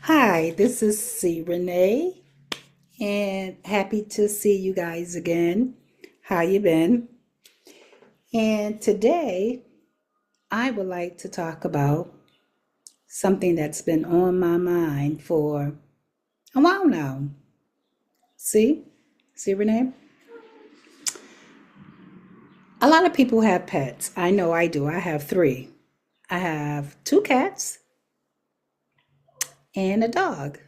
Hi, this is C. Renee, and happy to see you guys again. How you been? And today, I would like to talk about something that's been on my mind for a while now. See? See, Renee? A lot of people have pets. I know I do. I have three. I have two cats and a dog.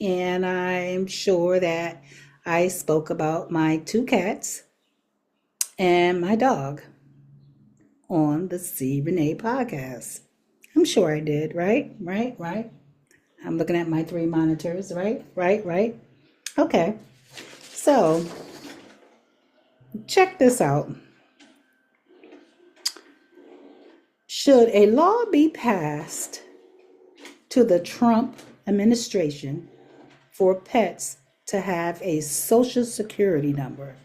And I'm sure that I spoke about my two cats and my dog on the C. Renee podcast. I'm sure I did, right? Right. I'm looking at my three monitors, right. Okay, so check this out. Should a law be passed to the Trump administration for pets to have a social security number?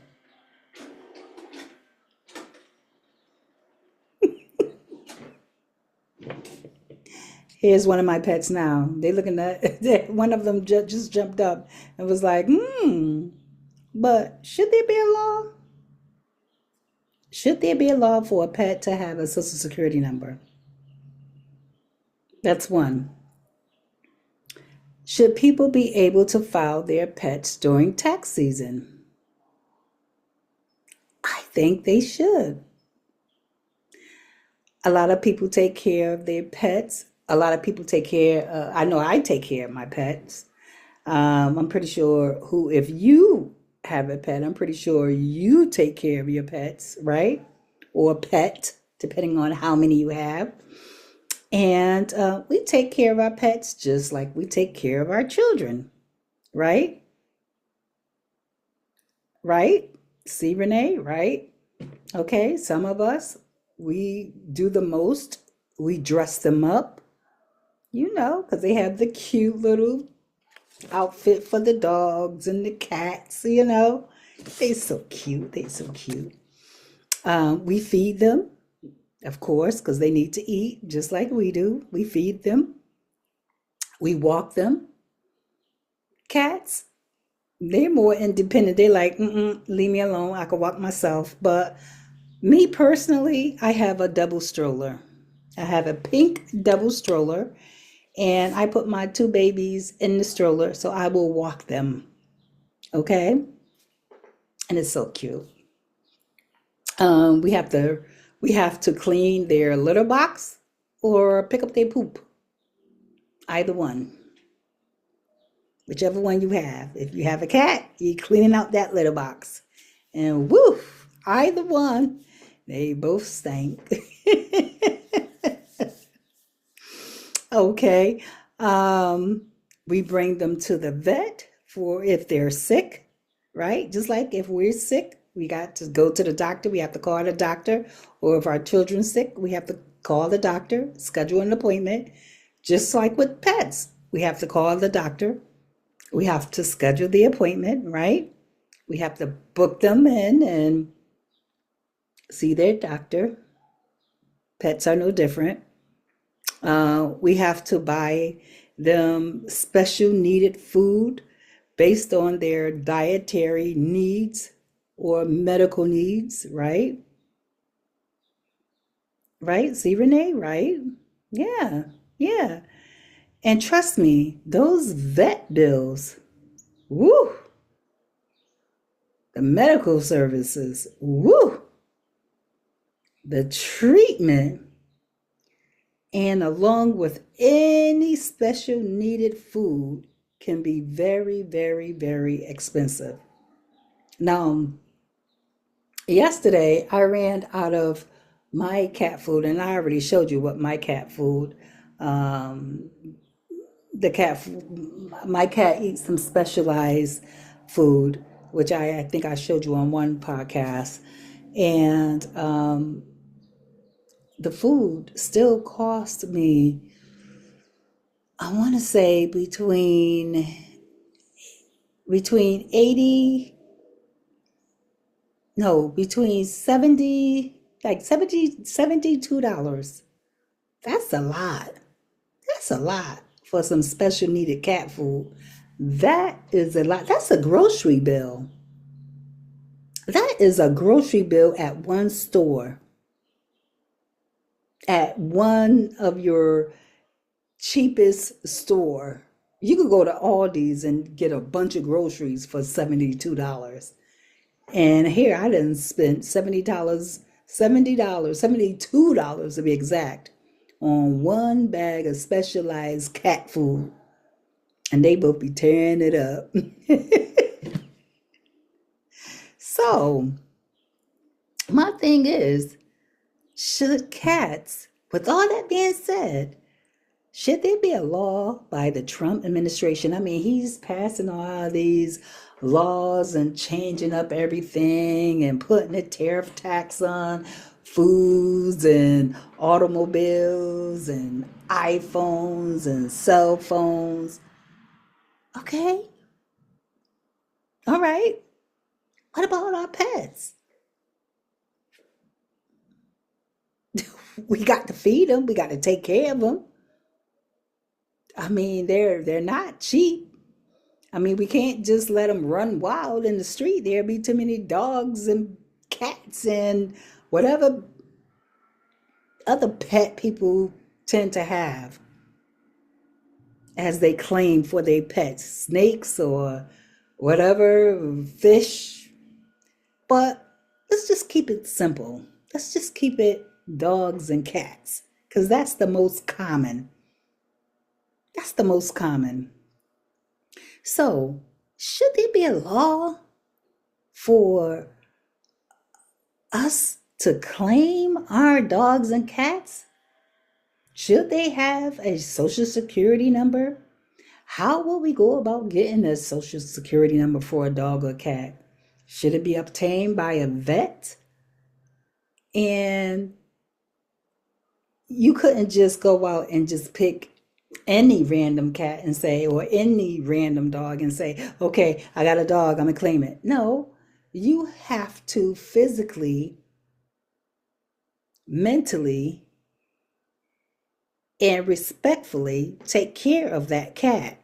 Here's one of my pets now. They looking at one of them just jumped up and was like, but should there be a law? Should there be a law for a pet to have a social security number? That's one. Should people be able to file their pets during tax season? I think they should. A lot of people take care of their pets. A lot of people take care, I know I take care of my pets. I'm pretty sure if you have a pet, I'm pretty sure you take care of your pets, right? Or pet, depending on how many you have. And we take care of our pets just like we take care of our children, right? Right? See, Renee, right? Okay, some of us, we do the most. We dress them up, because they have the cute little outfit for the dogs and the cats. They so cute. They so cute. We feed them, of course, because they need to eat just like we do. We feed them. We walk them. Cats, they're more independent. They're like, leave me alone. I can walk myself. But me personally, I have a double stroller. I have a pink double stroller, and I put my two babies in the stroller so I will walk them. Okay? And it's so cute. We have to clean their litter box or pick up their poop. Either one. Whichever one you have. If you have a cat, you're cleaning out that litter box. And woof, either one, they both stank. Okay. Um, we bring them to the vet for if they're sick, right? Just like if we're sick, we got to go to the doctor. We have to call the doctor. Or if our children's sick, we have to call the doctor, schedule an appointment. Just like with pets, we have to call the doctor. We have to schedule the appointment, right? We have to book them in and see their doctor. Pets are no different. We have to buy them special needed food based on their dietary needs or medical needs, right? Right? See, Renee, right? Yeah, yeah. And trust me, those vet bills, woo, the medical services, woo, the treatment, and along with any special needed food can be very, very, very expensive. Now, yesterday I ran out of my cat food, and I already showed you what my cat food. Um, the cat, my cat eats some specialized food, which I think I showed you on one podcast, and the food still cost me. I want to say between 80, no, between 70, like 70, $72. That's a lot. That's a lot for some special needed cat food. That is a lot. That's a grocery bill. That is a grocery bill at one store, at one of your cheapest store. You could go to Aldi's and get a bunch of groceries for $72. And here I didn't spend $72 to be exact, on one bag of specialized cat food. And they both be tearing it up. So, my thing is, should cats, with all that being said, should there be a law by the Trump administration? I mean, he's passing all these laws and changing up everything and putting a tariff tax on foods and automobiles and iPhones and cell phones. Okay, all right. What about our pets? We got to feed them. We got to take care of them. I mean, they're not cheap. I mean, we can't just let them run wild in the street. There'll be too many dogs and cats and whatever other pet people tend to have as they claim for their pets, snakes or whatever, fish. But let's just keep it simple. Let's just keep it dogs and cats because that's the most common. That's the most common. So, should there be a law for us to claim our dogs and cats? Should they have a social security number? How will we go about getting a social security number for a dog or cat? Should it be obtained by a vet? And you couldn't just go out and just pick any random cat and say, or any random dog and say, okay, I got a dog, I'm gonna claim it. No, you have to physically, mentally, and respectfully take care of that cat,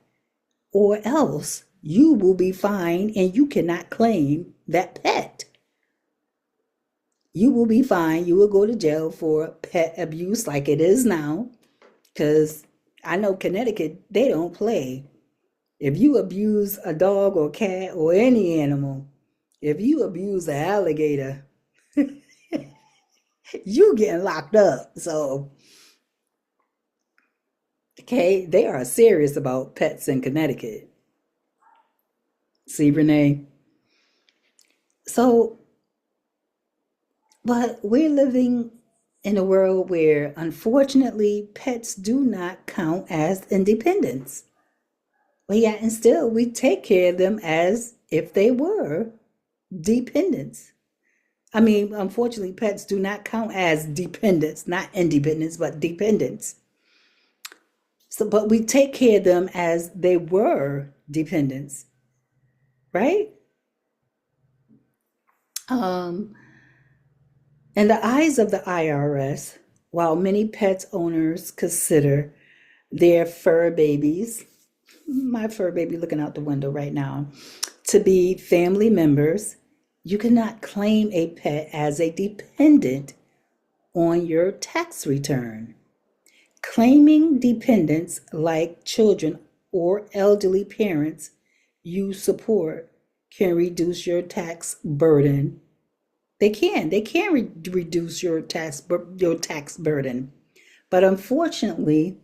or else you will be fined and you cannot claim that pet. You will be fined. You will go to jail for pet abuse like it is now. Because I know Connecticut, they don't play. If you abuse a dog or cat or any animal, if you abuse an alligator, you getting locked up. So, okay, they are serious about pets in Connecticut. See, Renee? So, but we're living in a world where, unfortunately, pets do not count as independents. But yet, and still, we take care of them as if they were dependents. I mean, unfortunately, pets do not count as dependents, not independents, but dependents. So, but we take care of them as they were dependents, right? Um, in the eyes of the IRS, while many pet owners consider their fur babies, my fur baby looking out the window right now, to be family members, you cannot claim a pet as a dependent on your tax return. Claiming dependents like children or elderly parents you support can reduce your tax burden. They can reduce your tax burden. But unfortunately,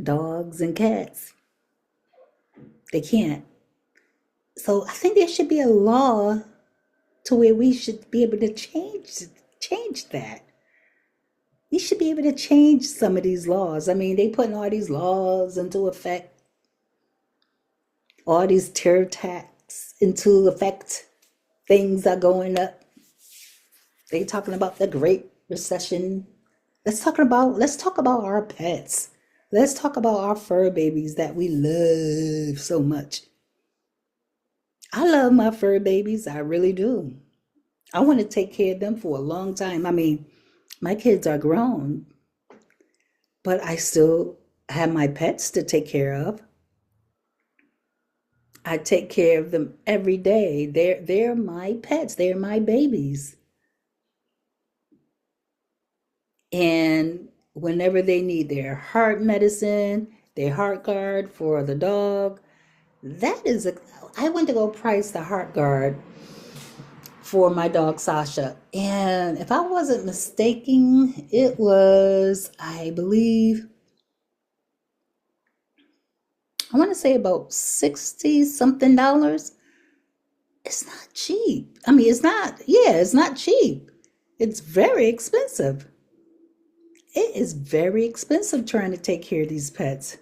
dogs and cats, they can't. So I think there should be a law to where we should be able to change that. We should be able to change some of these laws. I mean, they putting all these laws into effect, all these tariff tax into effect. Things are going up. They talking about the Great Recession. Let's talk about our pets. Let's talk about our fur babies that we love so much. I love my fur babies. I really do. I want to take care of them for a long time. I mean, my kids are grown, but I still I have my pets to take care of. I take care of them every day. They're my pets. They're my babies. And whenever they need their heart medicine, their heart guard for the dog, that is a I went to go price the heart guard for my dog Sasha. And if I wasn't mistaken, it was, I believe, I want to say about 60 something dollars. It's not cheap. I mean, it's not, yeah, it's not cheap. It's very expensive. It is very expensive trying to take care of these pets.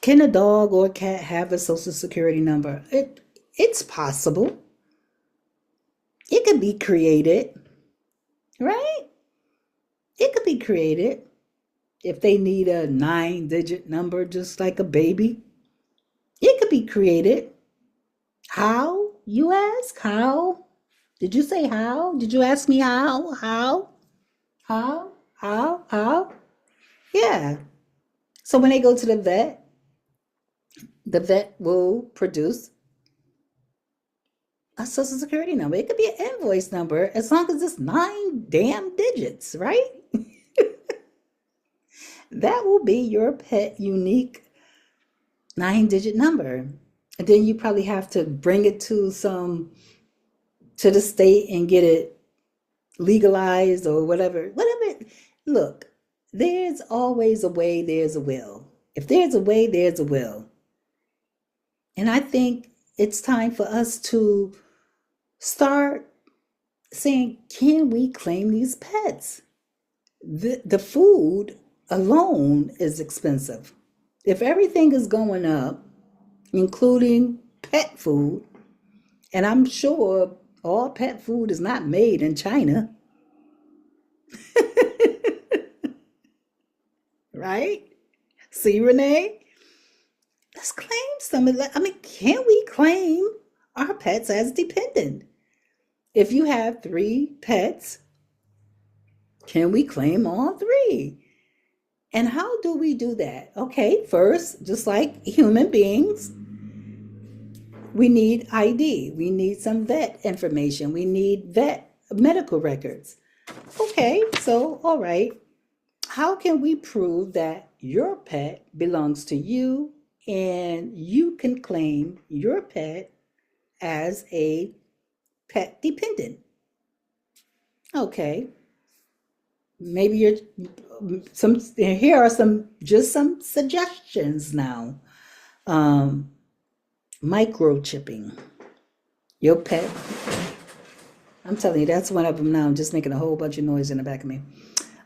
Can a dog or a cat have a social security number? It's possible. It could be created, right? It could be created if they need a 9-digit number just like a baby. It could be created. How? You ask? How? Did you say how? Did you ask me how? How? How? How? How? Yeah. So when they go to the vet will produce a social security number. It could be an invoice number as long as it's 9 damn digits, right? That will be your pet unique 9-digit number. And then you probably have to bring it to the state and get it legalized or whatever. Whatever. Look, there's always a way, there's a will. If there's a way, there's a will. And I think it's time for us to start saying, can we claim these pets? The food alone is expensive. If everything is going up, including pet food, and I'm sure all pet food is not made in China, right? See, Renee? Let's claim some of that. I mean, can we claim our pets as dependent? If you have 3 pets, can we claim all 3? And how do we do that? Okay, first, just like human beings, we need ID. We need some vet information. We need vet medical records. Okay, so, all right. How can we prove that your pet belongs to you and you can claim your pet as a pet dependent? Okay, maybe you're some here are some suggestions now. Um, Microchipping your pet. I'm telling you, that's one of them now. I'm just making a whole bunch of noise in the back of me.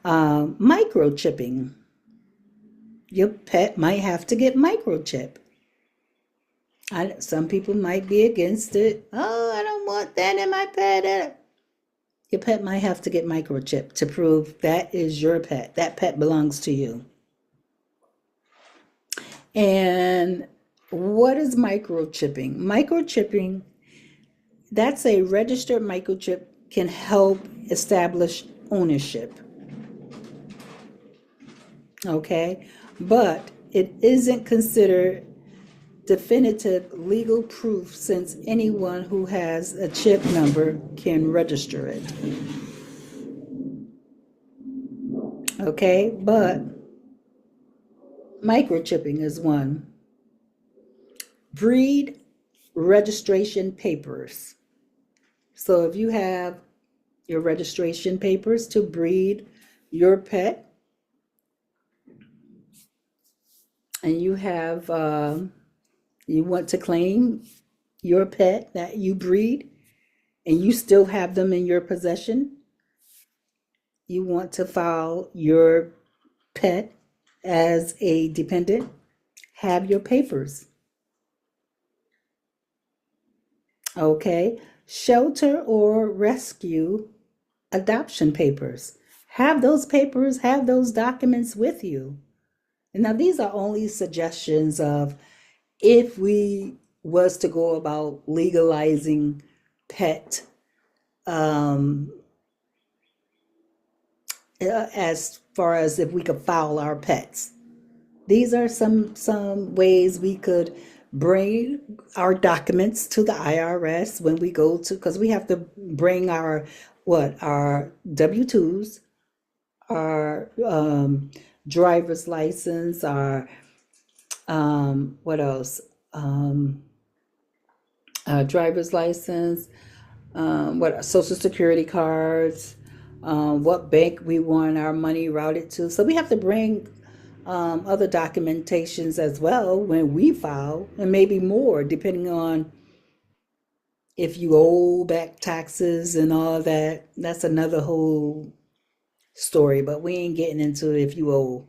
Microchipping. Your pet might have to get microchip. Some people might be against it. Oh, I don't want that in my pet. Your pet might have to get microchip to prove that is your pet. That pet belongs to you. And what is microchipping? Microchipping, that's a registered microchip can help establish ownership. Okay? But it isn't considered definitive legal proof since anyone who has a chip number can register it. Okay? But microchipping is one. Breed registration papers. So if you have your registration papers to breed your pet and you want to claim your pet that you breed and you still have them in your possession, you want to file your pet as a dependent, have your papers. Okay? Shelter or rescue adoption papers. Have those papers, have those documents with you. And now these are only suggestions of if we was to go about legalizing pet um, as far as if we could file our pets. These are some ways we could bring our documents to the IRS when we go to, because we have to bring our what our W-2s, our driver's license, our what else? Um, driver's license, what social security cards, what bank we want our money routed to. So we have to bring other documentations as well when we file, and maybe more depending on if you owe back taxes and all that. That's another whole story, but we ain't getting into if you owe.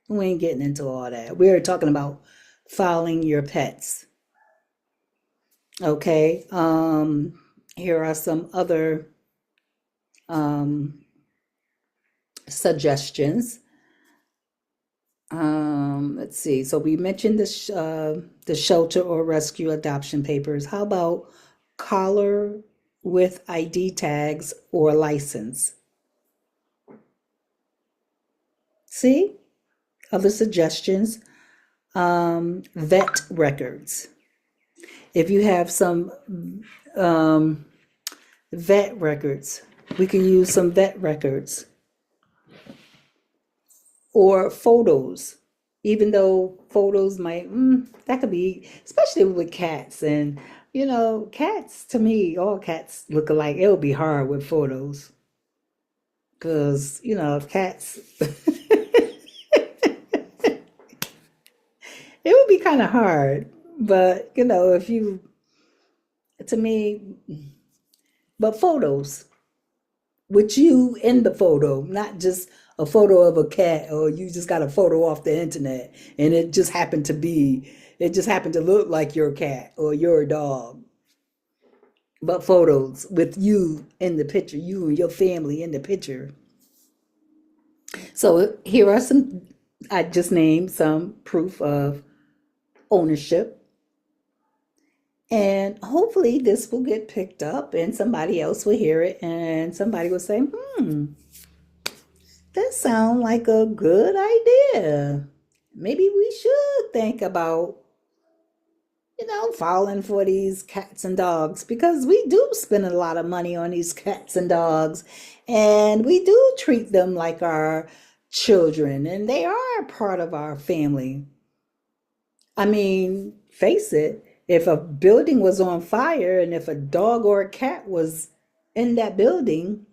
We ain't getting into all that. We're talking about filing your pets. Okay. Here are some other um, suggestions. Let's see. So we mentioned the shelter or rescue adoption papers. How about collar with ID tags or license? See, other suggestions. Vet records. If you have some um, vet records, we can use some vet records or photos. Even though photos might, that could be, especially with cats. And, cats, to me, all cats look alike. It would be hard with photos because, cats, it would be kind of hard. But, if you, to me, but photos with you in the photo, not just a photo of a cat or you just got a photo off the internet and it just happened to look like your cat or your dog. But photos with you in the picture, you and your family in the picture. So here are some, I just named some proof of ownership. And hopefully this will get picked up and somebody else will hear it and somebody will say, that sounds like a good idea. Maybe we should think about, falling for these cats and dogs because we do spend a lot of money on these cats and dogs and we do treat them like our children and they are part of our family. I mean, face it, if a building was on fire and if a dog or a cat was in that building,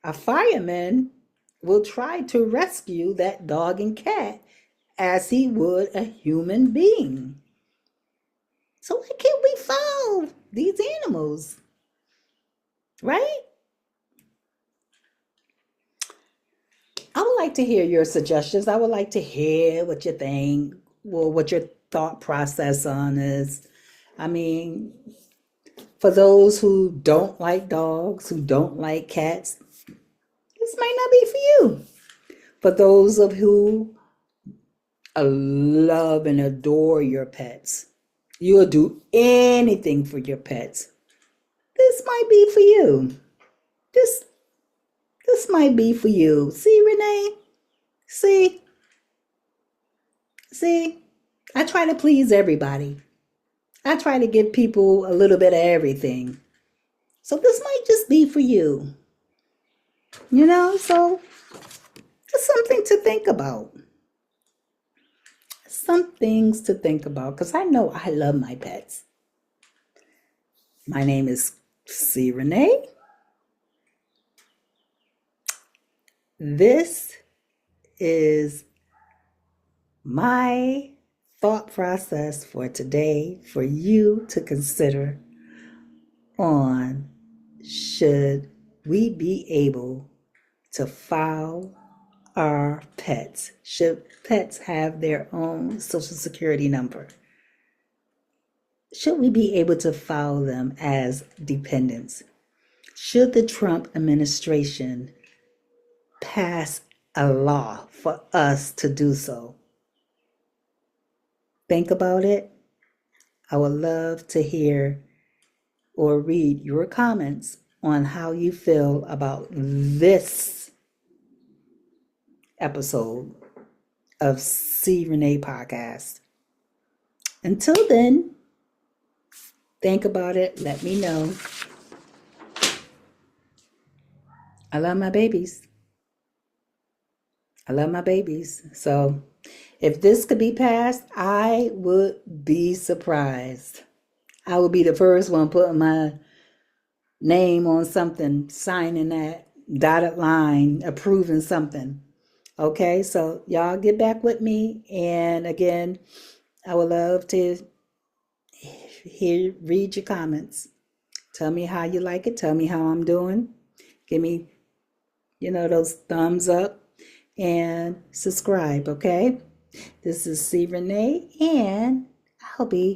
a fireman will try to rescue that dog and cat as he would a human being. So why can't we follow these animals, right? I would like to hear your suggestions. I would like to hear what you think, or what your thought process on is. I mean, for those who don't like dogs, who don't like cats, this might not be for you. For those of who love and adore your pets, you'll do anything for your pets. This might be for you. This this might be for you. See, Renee? See? See? I try to please everybody. I try to give people a little bit of everything. So this might just be for you. So just something to think about. Some things to think about because I know I love my pets. My name is C. Renee. This is my thought process for today for you to consider on should we be able to file our pets? Should pets have their own social security number? Should we be able to file them as dependents? Should the Trump administration pass a law for us to do so? Think about it. I would love to hear or read your comments on how you feel about this episode of C. Renee Podcast. Until then, think about it. Let me know. I love my babies. I love my babies. So if this could be passed, I would be surprised. I would be the first one putting my name on something, signing that dotted line, approving something. Okay, so y'all get back with me. And again, I would love to read your comments. Tell me how you like it. Tell me how I'm doing. Give me, those thumbs up and subscribe, okay? This is C. Renee, and I'll be